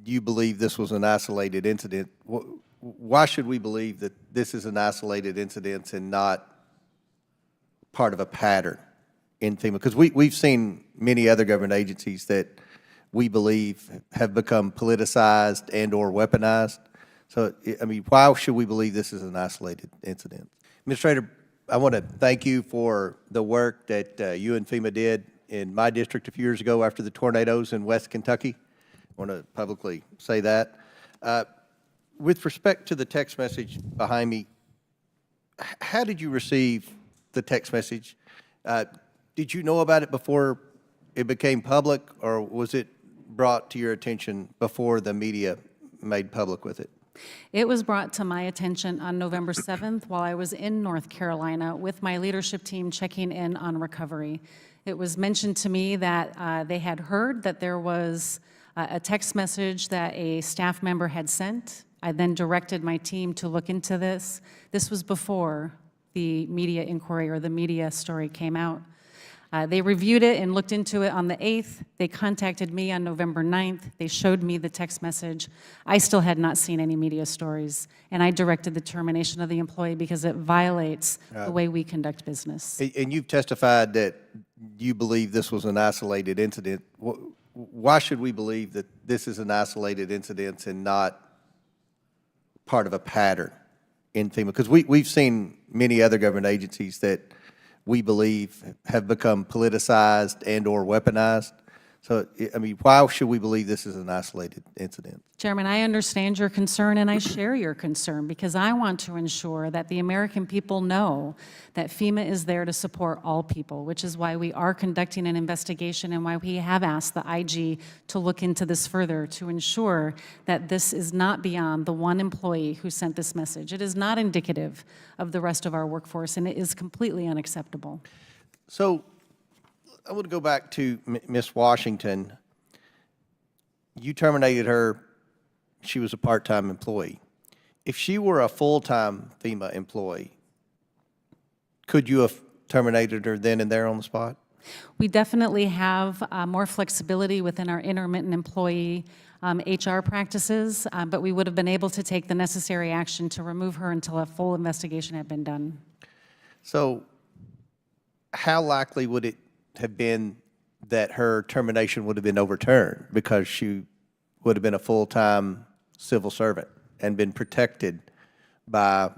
you believe this was an isolated incident. Why should we believe that this is an isolated incident and not part of a pattern in FEMA? Because we've seen many other government agencies that we believe have become politicized and or weaponized. So, I mean, why should we believe this is an isolated incident? Administrator, I want to thank you for the work that you and FEMA did in my district a few years ago after the tornadoes in West Kentucky. I want to publicly say that. With respect to the text message behind me, how did you receive the text message? Did you know about it before it became public, or was it brought to your attention before the media made public with it? It was brought to my attention on November 7th while I was in North Carolina with my leadership team checking in on recovery. It was mentioned to me that they had heard that there was a text message that a staff member had sent. I then directed my team to look into this. This was before the media inquiry or the media story came out. They reviewed it and looked into it on the 8th. They contacted me on November 9th. They showed me the text message. I still had not seen any media stories, and I directed the termination of the employee because it violates the way we conduct business. And you've testified that you believe this was an isolated incident. Why should we believe that this is an isolated incident and not part of a pattern in FEMA? Because we've seen many other government agencies that we believe have become politicized and or weaponized. So, I mean, why should we believe this is an isolated incident? Chairman, I understand your concern and I share your concern because I want to ensure that the American people know that FEMA is there to support all people, which is why we are conducting an investigation and why we have asked the IG to look into this further to ensure that this is not beyond the one employee who sent this message. It is not indicative of the rest of our workforce and it is completely unacceptable. So, I want to go back to Ms. Washington. You terminated her. She was a part-time employee. If she were a full-time FEMA employee, could you have terminated her then and there on the spot? We definitely have more flexibility within our intermittent employee HR practices, but we would have been able to take the necessary action to remove her until a full investigation had been done. So, how likely would it have been that her termination would have been overturned because she would have been a full-time civil servant and been protected by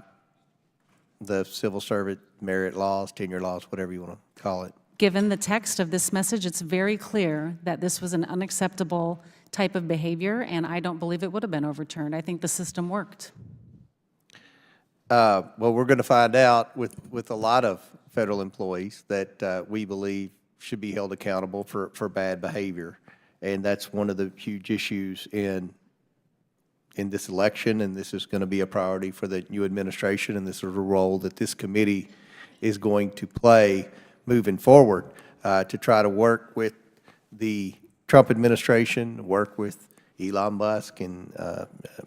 the civil servant merit laws, tenure laws, whatever you want to call it? Given the text of this message, it's very clear that this was an unacceptable type of behavior, and I don't believe it would have been overturned. I think the system worked. Well, we're going to find out with a lot of federal employees that we believe should be held accountable for bad behavior. And that's one of the huge issues in this election, and this is going to be a priority for the new administration, and this is a role that this committee is going to play moving forward to try to work with the Trump administration, work with Elon Musk and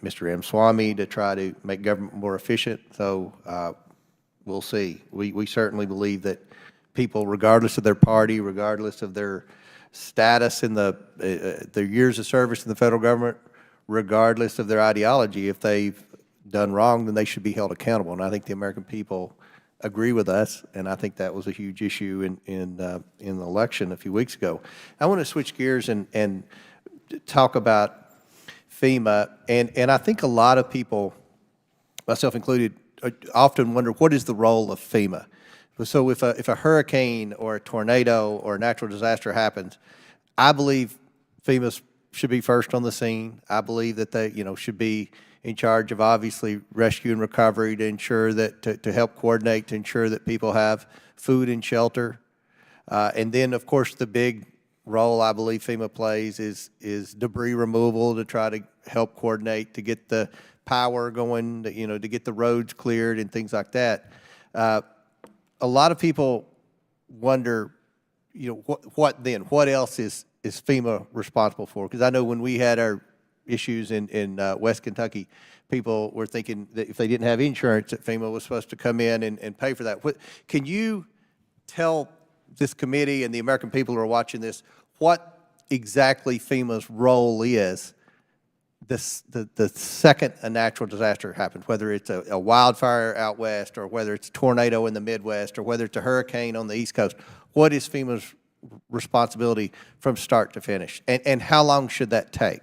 Mr. M. Swamy to try to make government more efficient. So we'll see. We certainly believe that people, regardless of their party, regardless of their status in their years of service in the federal government, regardless of their ideology, if they've done wrong, then they should be held accountable. And I think the American people agree with us, and I think that was a huge issue in the election a few weeks ago. I want to switch gears and talk about FEMA, and I think a lot of people, myself included, often wonder what is the role of FEMA. So if a hurricane or a tornado or a natural disaster happens, I believe FEMA should be first on the scene. I believe that they, should be in charge of obviously rescue and recovery to ensure that to help coordinate to ensure that people have food and shelter, and then of course the big role I believe FEMA plays is debris removal to try to help coordinate to get the power going, to get the roads cleared and things like that. A lot of people wonder, what then? What else is FEMA responsible for? Because I know when we had our issues in West Kentucky, people were thinking that if they didn't have insurance, that FEMA was supposed to come in and pay for that. Can you tell this committee and the American people who are watching this what exactly FEMA's role is the second a natural disaster happens, whether it's a wildfire out west, or whether it's a tornado in the Midwest, or whether it's a hurricane on the East Coast, what is FEMA's responsibility from start to finish? And how long should that take?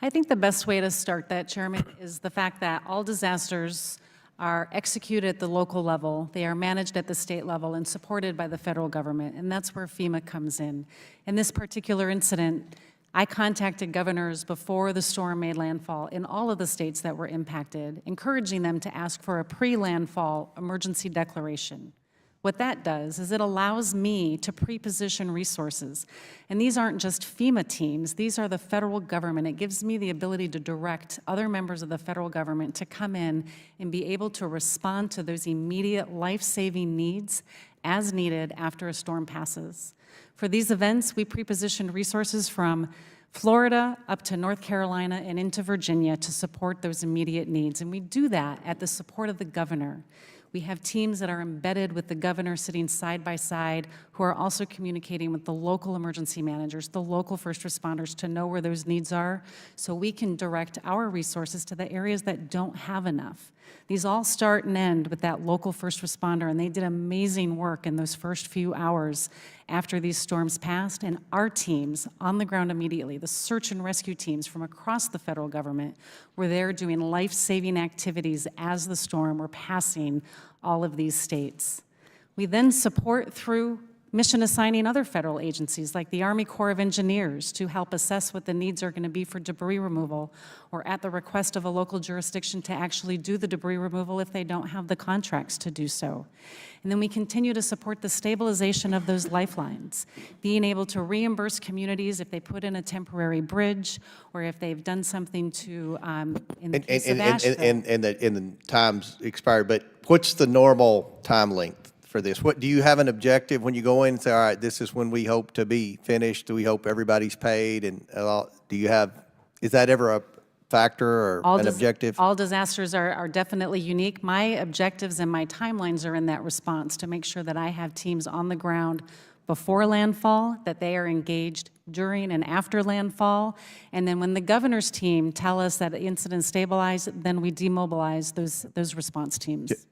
I think the best way to start that, Chairman, is the fact that all disasters are executed at the local level, they are managed at the state level, and supported by the federal government, and that's where FEMA comes in. In this particular incident, I contacted governors before the storm made landfall in all of the states that were impacted, encouraging them to ask for a pre-landfall emergency declaration. What that does is it allows me to pre-position resources. And these aren't just FEMA teams, these are the federal government. It gives me the ability to direct other members of the federal government to come in and be able to respond to those immediate life-saving needs as needed after a storm passes. For these events, we pre-positioned resources from Florida up to North Carolina and into Virginia to support those immediate needs. And we do that at the support of the governor. We have teams that are embedded with the governor sitting side by side who are also communicating with the local emergency managers, the local first responders to know where those needs are so we can direct our resources to the areas that don't have enough. These all start and end with that local first responder, and they did amazing work in those first few hours after these storms passed, and our teams on the ground immediately, the search and rescue teams from across the federal government, were there doing life-saving activities as the storm were passing all of these states. We then support through mission assigning other federal agencies like the Army Corps of Engineers to help assess what the needs are going to be for debris removal, or at the request of a local jurisdiction to actually do the debris removal if they don't have the contracts to do so. And then we continue to support the stabilization of those lifelines, being able to reimburse communities if they put in a temporary bridge or if they've done something to, in the case of Asheville. And the time's expired, but what's the normal time length for this? What, do you have an objective when you go in and say, all right, this is when we hope to be finished? Do we hope everybody's paid? And do you have, is that ever a factor or an objective? All disasters are definitely unique. My objectives and my timelines are in that response to make sure that I have teams on the ground before landfall, that they are engaged during and after landfall, and then when the governor's team tell us that the incident stabilized, then we demobilize those response teams.